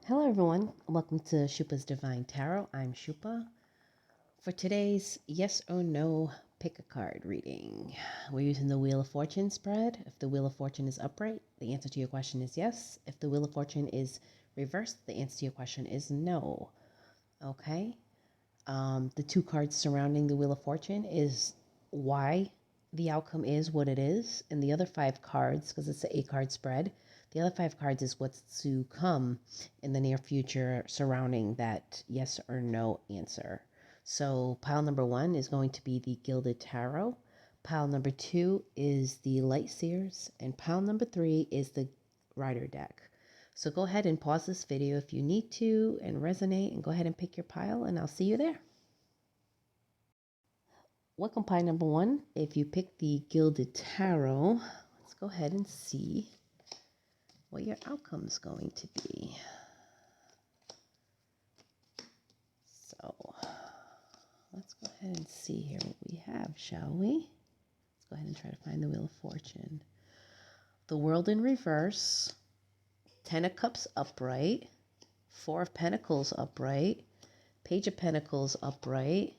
Hello, everyone. Welcome to Shupa's Divine Tarot. I'm Shupa. For today's yes or no pick a card reading, we're using the Wheel of Fortune spread. If the Wheel of Fortune is upright, the answer to your question is yes. If the Wheel of Fortune is reversed, the answer to your question is no. Okay? The two cards surrounding the Wheel of Fortune is why the outcome is what it is, and the other five cards, because it's an 8-card spread, the other five cards is what's to come in the near future surrounding that yes or no answer. So pile number 1 is going to be the Gilded Tarot. Pile number 2 is the Light Seers, and pile number 3 is the Rider deck. So go ahead and pause this video if you need to and resonate, and go ahead and pick your pile, and I'll see you there. Welcome, pile number 1. If you pick the Gilded Tarot, let's go ahead and see what your outcome is going to be. So let's go ahead and see here what we have, shall we? Let's go ahead and try to find the Wheel of Fortune. The World in reverse, 10 of Cups upright, 4 of Pentacles upright, Page of Pentacles upright,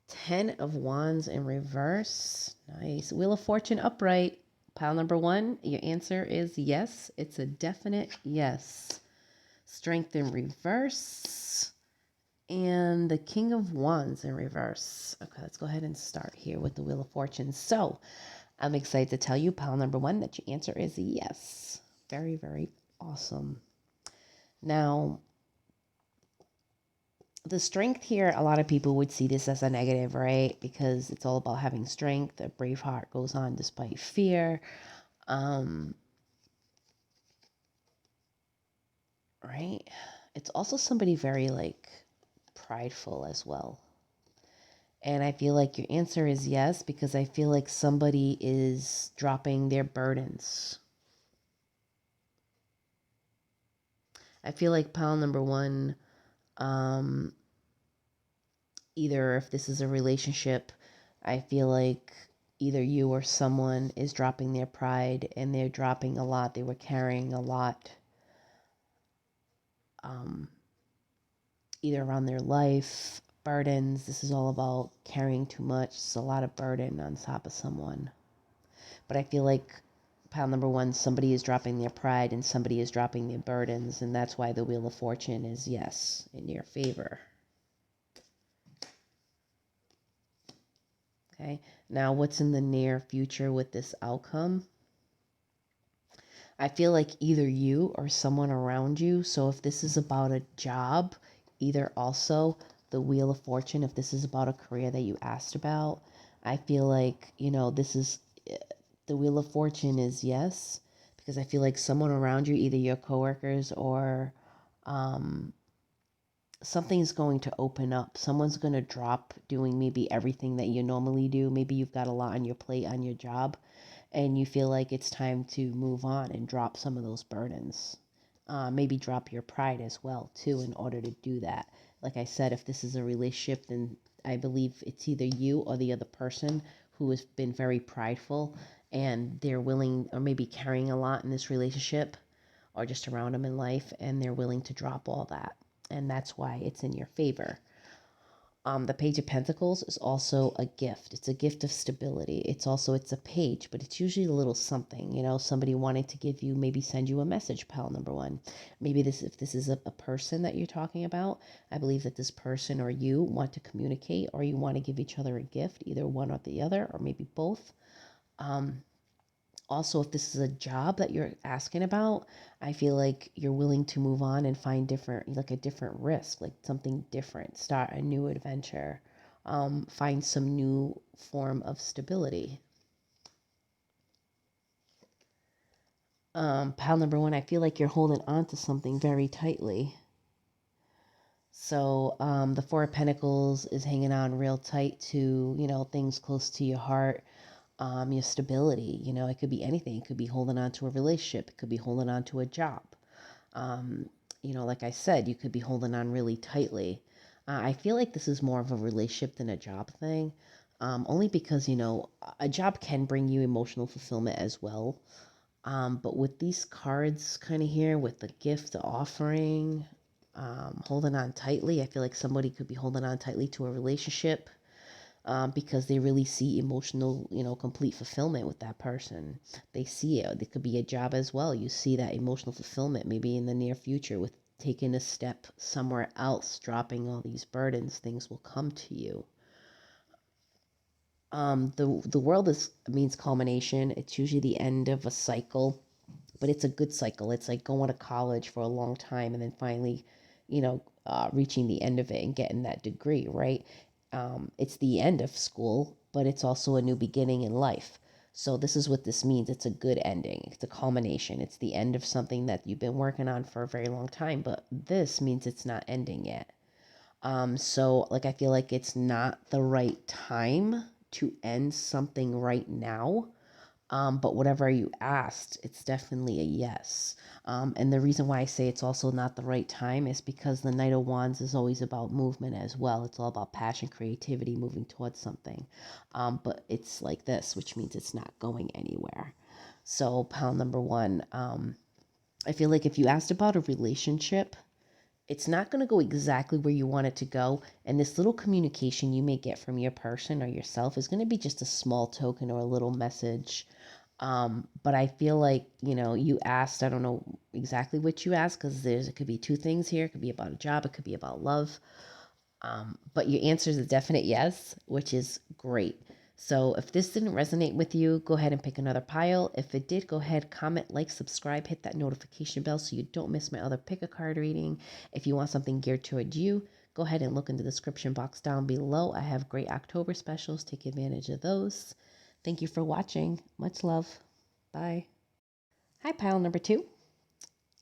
10 of Wands in reverse. Nice. Wheel of Fortune upright. Pile number 1, your answer is yes. It's a definite yes. Strength in reverse. And the King of Wands in reverse. Okay, let's go ahead and start here with the Wheel of Fortune. So, I'm excited to tell you, pile number 1, that your answer is yes. Very, very awesome. Now, the strength here, a lot of people would see this as a negative, right? Because it's all about having strength. A brave heart goes on despite fear. Right? It's also somebody very, prideful as well. And I feel like your answer is yes, because I feel like somebody is dropping their burdens. I feel like pile number 1, either if this is a relationship, I feel like either you or someone is dropping their pride, and they're dropping a lot. They were carrying a lot, either around their life, burdens. This is all about carrying too much. It's a lot of burden on top of someone. But I feel like pile number 1, somebody is dropping their pride and somebody is dropping their burdens, and that's why the Wheel of Fortune is yes, in your favor. Okay, now what's in the near future with this outcome? I feel like either you or someone around you. So if this is about a job, either also the Wheel of Fortune, if this is about a career that you asked about, I feel like, this is the Wheel of Fortune is yes, because I feel like someone around you, either your coworkers or something's going to open up. Someone's going to drop doing maybe everything that you normally do. Maybe you've got a lot on your plate on your job, and you feel like it's time to move on and drop some of those burdens. Maybe drop your pride as well, too, in order to do that. Like I said, if this is a relationship, then I believe it's either you or the other person who has been very prideful, and they're willing, or maybe carrying a lot in this relationship or just around them in life, and they're willing to drop all that. And that's why it's in your favor. The Page of Pentacles is also a gift. It's a gift of stability. It's a page, but it's usually a little something, somebody wanting to give you, maybe send you a message, pile number 1. Maybe if this is a person that you're talking about, I believe that this person or you want to communicate, or you want to give each other a gift, either one or the other, or maybe both. Also, if this is a job that you're asking about, I feel like you're willing to move on and find a different risk, like something different, start a new adventure, find some new form of stability. Pile number 1, I feel like you're holding on to something very tightly. So the 4 of Pentacles is hanging on real tight to, things close to your heart. Your stability, it could be anything. It could be holding on to a relationship. It could be holding on to a job. Like I said, you could be holding on really tightly. I feel like this is more of a relationship than a job thing. Only because, a job can bring you emotional fulfillment as well. But with these cards kind of here, with the gift, the offering, holding on tightly, I feel like somebody could be holding on tightly to a relationship because they really see emotional, complete fulfillment with that person. They see it. It could be a job as well. You see that emotional fulfillment maybe in the near future with taking a step somewhere else, dropping all these burdens, things will come to you. The world means culmination. It's usually the end of a cycle, but it's a good cycle. It's like going to college for a long time and then finally, reaching the end of it and getting that degree, right? It's the end of school, but it's also a new beginning in life. So this is what this means. It's a good ending. It's a culmination. It's the end of something that you've been working on for a very long time, but this means it's not ending yet. So like I feel like it's not the right time to end something right now. But whatever you asked, it's definitely a yes. And the reason why I say it's also not the right time is because the Knight of Wands is always about movement as well. It's all about passion, creativity, moving towards something. But it's like this, which means it's not going anywhere. So, pile number one, I feel like if you asked about a relationship, it's not going to go exactly where you want it to go. And this little communication you may get from your person or yourself is going to be just a small token or a little message. But I feel like, you asked, I don't know exactly what you asked because it could be two things here. It could be about a job. It could be about love. But your answer is a definite yes, which is great. So if this didn't resonate with you, go ahead and pick another pile. If it did, go ahead, comment, like, subscribe, hit that notification bell so you don't miss my other pick a card reading. If you want something geared towards you, go ahead and look in the description box down below. I have great October specials. Take advantage of those. Thank you for watching. Much love. Bye. Hi, pile number two.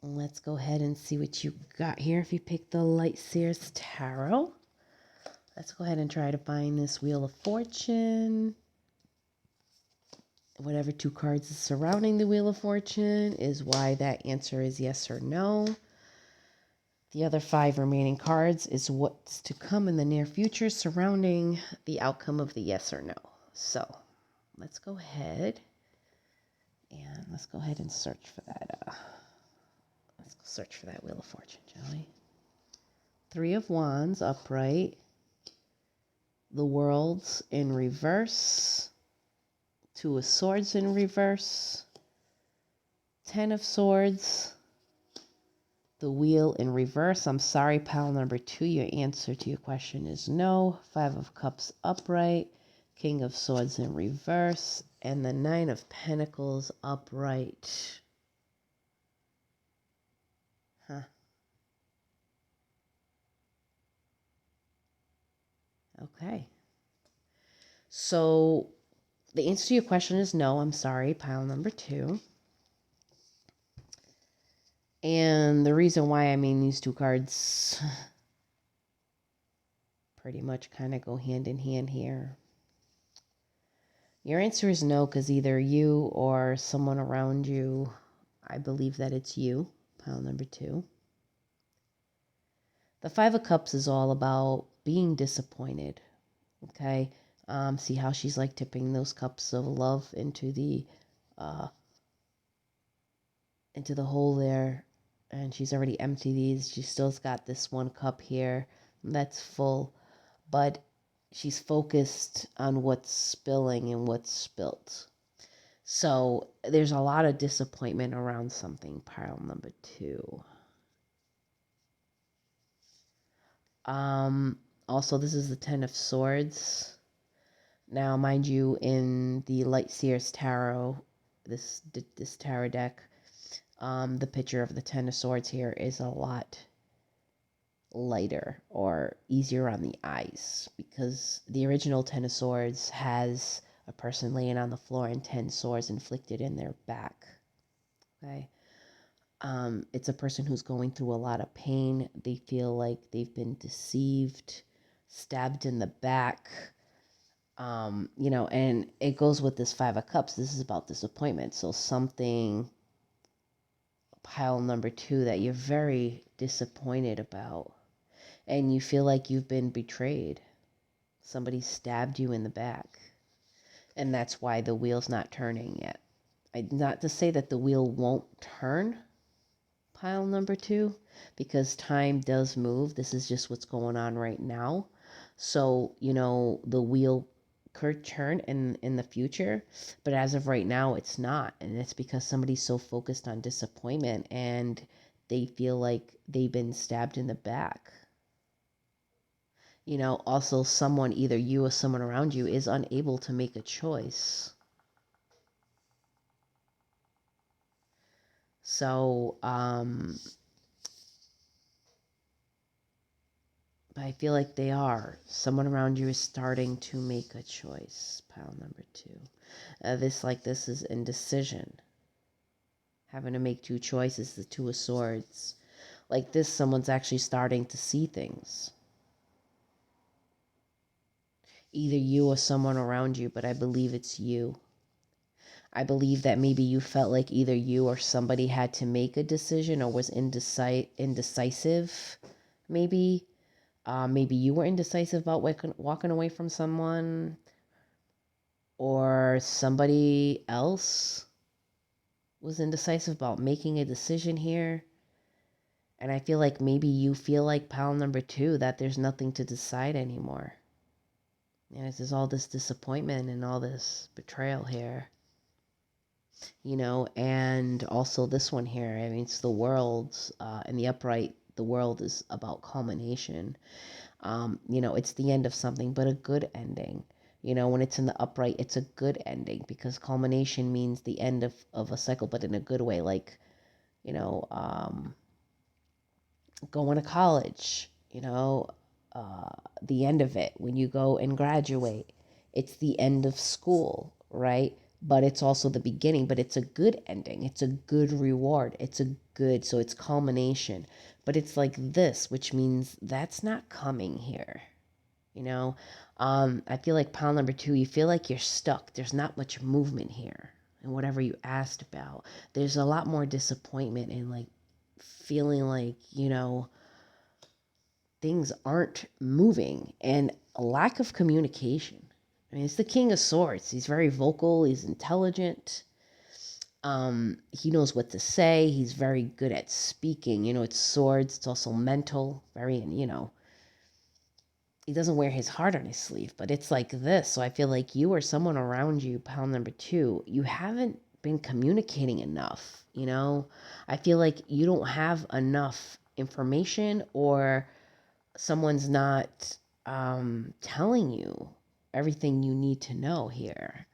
Let's go ahead and see what you got here. If you picked the Light Seers Tarot, let's go ahead and try to find this Wheel of Fortune. Whatever two cards is surrounding the Wheel of Fortune is why that answer is yes or no. The other 5 remaining cards is what's to come in the near future surrounding the outcome of the yes or no. So let's go ahead and search for that. Let's go search for that Wheel of Fortune, shall we? 3 of Wands upright. The Worlds in reverse. 2 of Swords in reverse. 10 of Swords. The Wheel in reverse. I'm sorry, pile number 2. Your answer to your question is no. 5 of Cups upright. King of Swords in reverse. And the 9 of Pentacles upright. Huh. Okay. So the answer to your question is no. I'm sorry, pile number 2. And the reason why, these two cards pretty much kind of go hand in hand here. Your answer is no, because either you or someone around you, I believe that it's you, pile number 2. The 5 of Cups is all about being disappointed, okay? See how she's like tipping those cups of love into the hole there, and she's already emptied these. She still's got this one cup here that's full, but she's focused on what's spilling and what's spilt. So there's a lot of disappointment around something, pile number 2. Also, this is the 10 of Swords. Now, mind you, in the Light Seers Tarot, this tarot deck, the picture of the 10 of Swords here is a lot lighter or easier on the eyes because the original 10 of Swords has a person laying on the floor and 10 swords inflicted in their back. Okay. It's a person who's going through a lot of pain. They feel like they've been deceived, stabbed in the back. And it goes with this 5 of Cups. This is about disappointment. So something, pile number 2, that you're very disappointed about. And you feel like you've been betrayed. Somebody stabbed you in the back. And that's why the wheel's not turning yet. not to say that the wheel won't turn, pile number 2, because time does move. This is just what's going on right now. So, the wheel could turn in the future, but as of right now, it's not. And it's because somebody's so focused on disappointment and they feel like they've been stabbed in the back. Also, someone, either you or someone around you, is unable to make a choice. So, but I feel like they are. Someone around you is starting to make a choice. Pile number 2. This is indecision. Having to make two choices, the 2 of Swords. Like this, someone's actually starting to see things. Either you or someone around you, but I believe it's you. I believe that maybe you felt like either you or somebody had to make a decision or was indecisive, maybe. Maybe you were indecisive about walking away from someone, or somebody else was indecisive about making a decision here. And I feel like maybe you feel like pile number 2, that there's nothing to decide anymore. And there's all this disappointment and all this betrayal here. And also this one here, I mean, it's the world, in the upright, the world is about culmination. It's the end of something, but a good ending. When it's in the upright, it's a good ending because culmination means the end of a cycle, but in a good way. Like, going to college, the end of it, when you go and graduate, it's the end of school, right? But it's also the beginning, but it's a good ending. It's a good reward. So it's culmination. But it's like this, which means that's not coming here. I feel like pile number 2, you feel like you're stuck. There's not much movement here. And whatever you asked about, there's a lot more disappointment and like feeling like, things aren't moving and a lack of communication. I mean, it's the King of Swords. He's very vocal. He's intelligent. He knows what to say. He's very good at speaking. It's swords. It's also mental. He doesn't wear his heart on his sleeve, but it's like this. So I feel like you or someone around you, pile number 2, you haven't been communicating enough. I feel like you don't have enough information, or someone's not telling you everything you need to know here.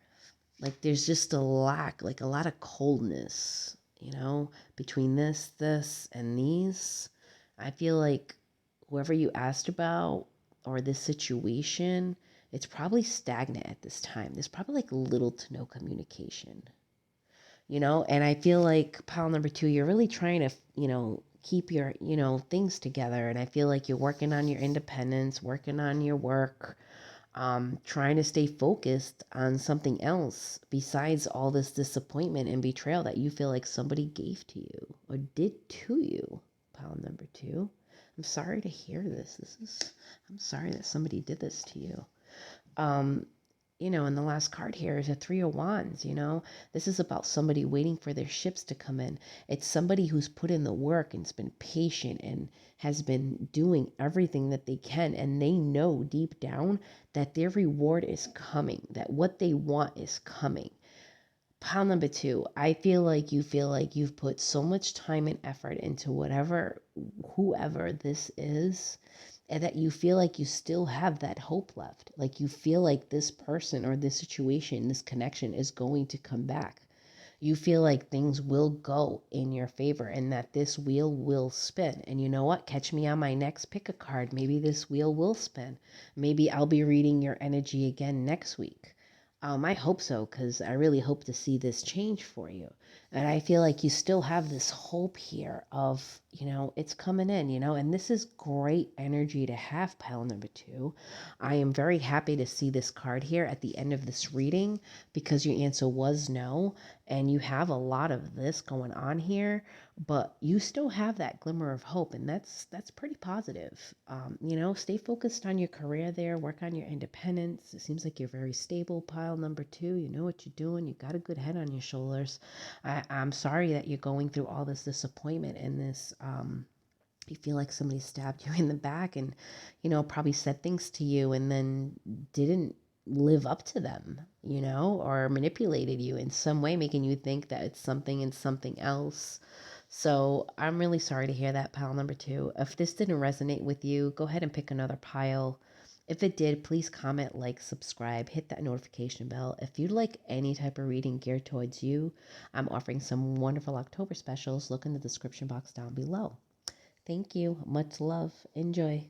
Like there's just a lack, like a lot of coldness, between this, and these. I feel like whoever you asked about or this situation, it's probably stagnant at this time. There's probably like little to no communication, and I feel like pile number 2, you're really trying to, keep your, things together. And I feel like you're working on your independence, working on your work, trying to stay focused on something else besides all this disappointment and betrayal that you feel like somebody gave to you or did to you. Pile number 2. I'm sorry to hear this. I'm sorry that somebody did this to you. And the last card here is a 3 of Wands. This is about somebody waiting for their ships to come in. It's somebody who's put in the work and's been patient and has been doing everything that they can. And they know deep down that their reward is coming, that what they want is coming. Pile number 2, I feel like you've put so much time and effort into whoever this is, and that you feel like you still have that hope left. Like you feel like this person or this situation, this connection is going to come back. You feel like things will go in your favor and that this wheel will spin. And you know what? Catch me on my next pick a card. Maybe this wheel will spin. Maybe I'll be reading your energy again next week. I hope so, because I really hope to see this change for you. And I feel like you still have this hope here of, it's coming in, and this is great energy to have, pile number 2. I am very happy to see this card here at the end of this reading because your answer was no. and you have a lot of this going on here, but you still have that glimmer of hope, and that's pretty positive. Stay focused on your career there, work on your independence. It seems like you're very stable, pile number two. You know what you're doing. You got a good head on your shoulders. I'm sorry that you're going through all this disappointment and this. You feel like somebody stabbed you in the back and, probably said things to you and then didn't live up to them, or manipulated you in some way, making you think that it's something and something else. So I'm really sorry to hear that, pile number two. If this didn't resonate with you, go ahead and pick another pile. If it did, please comment, like, subscribe, hit that notification bell. If you'd like any type of reading geared towards you, I'm offering some wonderful October specials. Look in the description box down below. Thank you. Much love. Enjoy.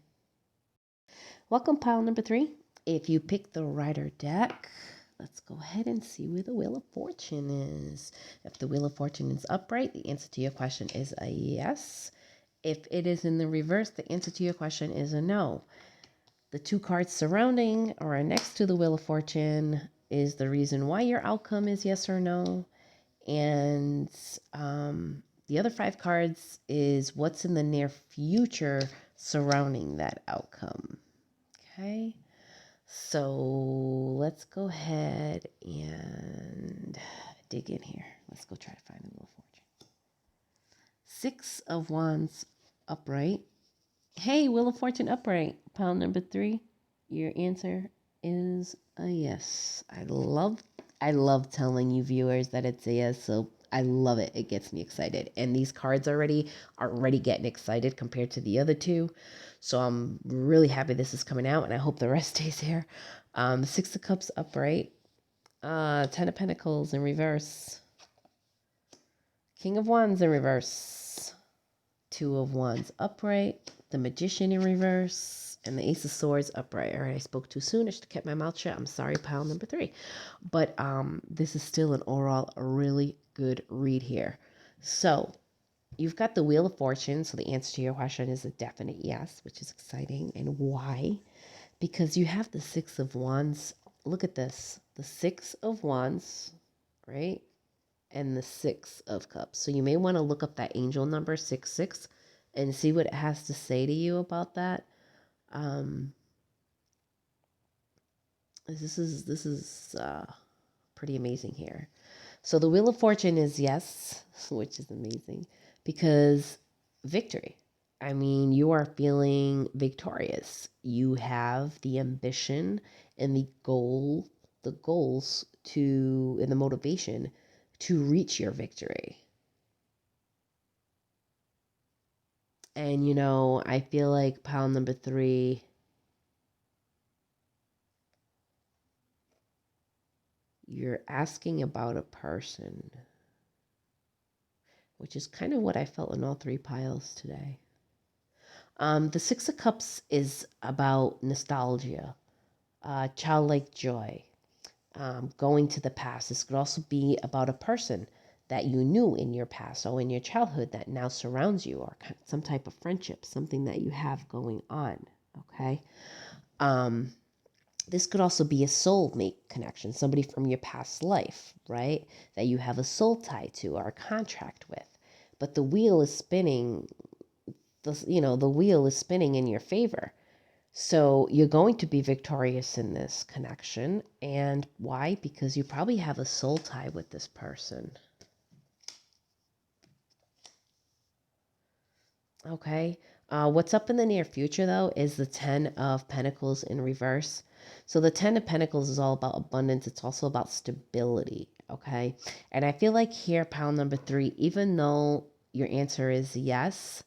Welcome, pile number three. If you pick the Rider deck, let's go ahead and see where the Wheel of Fortune is. If the Wheel of Fortune is upright, the answer to your question is a yes. If it is in the reverse, the answer to your question is a no. The two cards surrounding or next to the Wheel of Fortune is the reason why your outcome is yes or no. And the other five cards is what's in the near future surrounding that outcome. Okay, so let's go ahead and dig in here. Let's go try to find the Wheel of Fortune. Six of Wands upright. Hey, Wheel of Fortune upright. Pile number three. Your answer is a yes. I love telling you viewers that it's a yes, so I love it. It gets me excited. And these cards are already getting excited compared to the other two. So I'm really happy this is coming out, and I hope the rest stays here. Six of Cups upright. Ten of Pentacles in reverse. King of Wands in reverse. Two of Wands upright. The Magician in reverse. And the Ace of Swords upright. All right, I spoke too soon. I should have kept my mouth shut. I'm sorry, pile number three. But this is still an overall a really good read here. So you've got the Wheel of Fortune. So the answer to your question is a definite yes, which is exciting. And why? Because you have the Six of Wands. Look at this. The Six of Wands, right? And the Six of Cups. So you may want to look up that angel number 66 and see what it has to say to you about that. This is pretty amazing here. So the Wheel of Fortune is yes, which is amazing because victory. I mean, you are feeling victorious. You have the ambition and the goals to, and the motivation to reach your victory. And, I feel like pile number three, you're asking about a person, which is kind of what I felt in all three piles today. The Six of Cups is about nostalgia, childlike joy, going to the past. This could also be about a person that you knew in your past or in your childhood that now surrounds you, or some type of friendship, something that you have going on, okay? This could also be a soulmate connection, somebody from your past life, right? That you have a soul tie to or a contract with. But the wheel is spinning, the wheel is spinning in your favor. So you're going to be victorious in this connection. And why? Because you probably have a soul tie with this person. Okay. What's up in the near future, though, is the Ten of Pentacles in reverse. So the Ten of Pentacles is all about abundance. It's also about stability, okay? And I feel like here, pile number three, even though your answer is yes,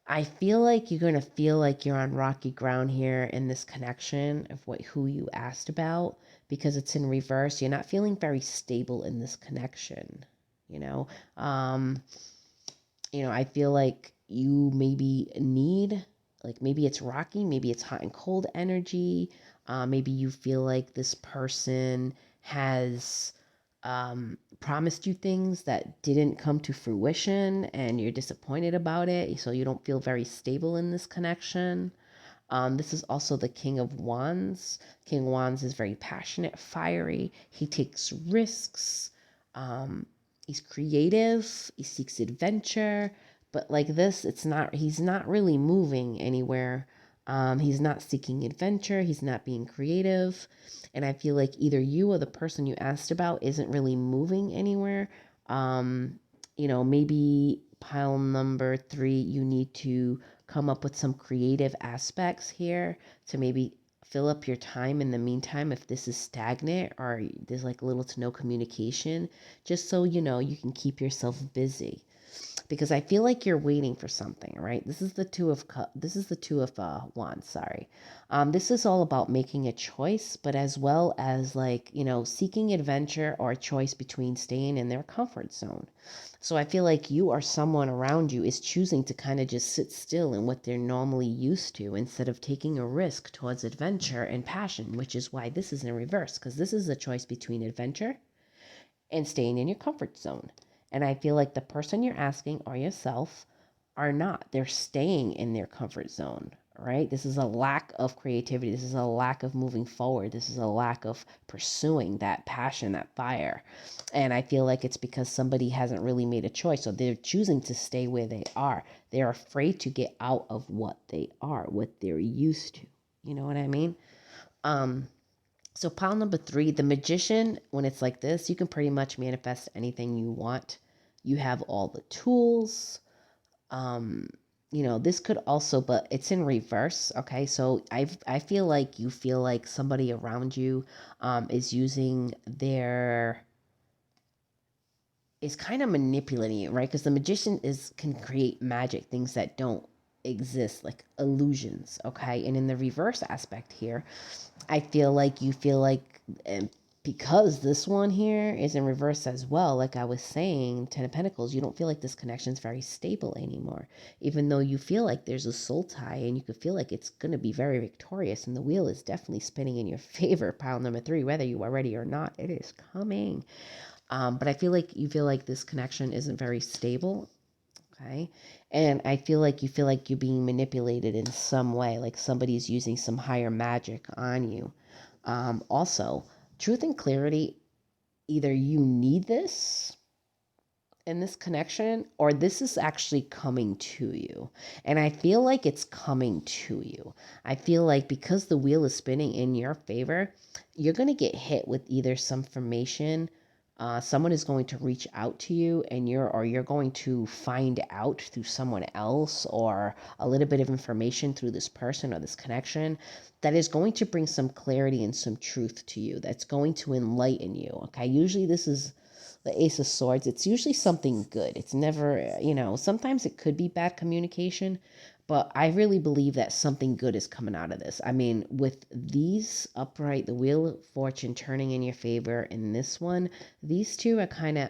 I feel like you're going to feel like you're on rocky ground here in this connection of who you asked about, because it's in reverse. You're not feeling very stable in this connection, you know? I feel like you maybe need, like, maybe it's rocky, maybe it's hot and cold energy. Maybe you feel like this person has promised you things that didn't come to fruition and you're disappointed about it. So you don't feel very stable in this connection. This is also the King of Wands. King of Wands is very passionate, fiery. He takes risks. He's creative, he seeks adventure, but like this, he's not really moving anywhere. He's not seeking adventure, he's not being creative. And I feel like either you or the person you asked about isn't really moving anywhere. Um, maybe pile number 3, you need to come up with some creative aspects here to maybe fill up your time in the meantime if this is stagnant or there's like little to no communication, just so you can keep yourself busy, because I feel like you're waiting for something, right? This is the two of wands, sorry. This is all about making a choice, but as well as like, seeking adventure or a choice between staying in their comfort zone. So I feel like you or someone around you is choosing to kind of just sit still in what they're normally used to instead of taking a risk towards adventure and passion, which is why this is in reverse, because this is a choice between adventure and staying in your comfort zone. And I feel like the person you're asking or yourself are not. They're staying in their comfort zone, right? This is a lack of creativity. This is a lack of moving forward. This is a lack of pursuing that passion, that fire. And I feel like it's because somebody hasn't really made a choice. So they're choosing to stay where they are. They're afraid to get out of what they are, what they're used to. You know what I mean? Um, so pile number 3, the magician, when it's like this, you can pretty much manifest anything you want. You have all the tools. Um, this could also, but it's in reverse. Okay, so I feel like you feel like somebody around you is using their is kind of manipulating it, right? Because the magician can create magic, things that don't exist, like illusions. Okay, and in the reverse aspect here, I feel like you feel like, and because this one here is in reverse as well, like I was saying, Ten of Pentacles, you don't feel like this connection is very stable anymore. Even though you feel like there's a soul tie and you could feel like it's going to be very victorious and the wheel is definitely spinning in your favor, pile number 3, whether you are ready or not, it is coming. But I feel like you feel like this connection isn't very stable. Okay. And I feel like you feel like you're being manipulated in some way, like somebody's using some higher magic on you. Also, truth and clarity, either you need this in this connection or this is actually coming to you. And I feel like it's coming to you. I feel like because the wheel is spinning in your favor, you're going to get hit with either some information. Someone is going to reach out to you and you're going to find out through someone else or a little bit of information through this person or this connection that is going to bring some clarity and some truth to you, that's going to enlighten you. Okay, usually this is the Ace of Swords. It's usually something good. It's never, sometimes it could be bad communication, but I really believe that something good is coming out of this. I mean, with these upright, the Wheel of Fortune turning in your favor, and this one, these two are kind of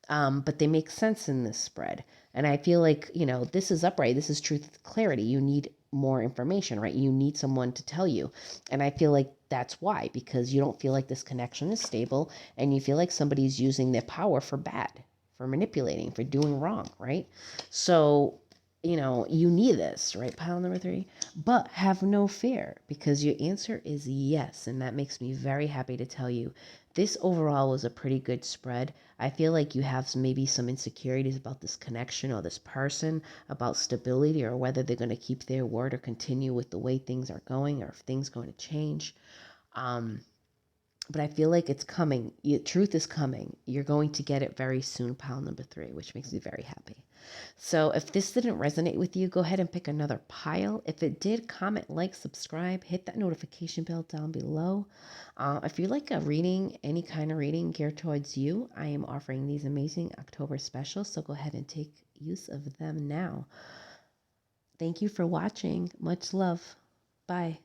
but they make sense in this spread. And I feel like, this is upright. This is truth, clarity. You need more information, right? You need someone to tell you. And I feel like that's why, because you don't feel like this connection is stable and you feel like somebody's using their power for bad, for manipulating, for doing wrong, right? So, you need this, right? Pile number 3. But have no fear because your answer is yes. And that makes me very happy to tell you this overall was a pretty good spread. I feel like you have maybe some insecurities about this connection or this person, about stability or whether they're going to keep their word or continue with the way things are going or if things are going to change. Um, but I feel like it's coming. Truth is coming. You're going to get it very soon, pile number 3, which makes me very happy. So if this didn't resonate with you, go ahead and pick another pile. If it did, comment, like, subscribe, hit that notification bell down below. If you like a reading, any kind of reading geared towards you, I am offering these amazing October specials, so go ahead and take use of them now. Thank you for watching. Much love. Bye.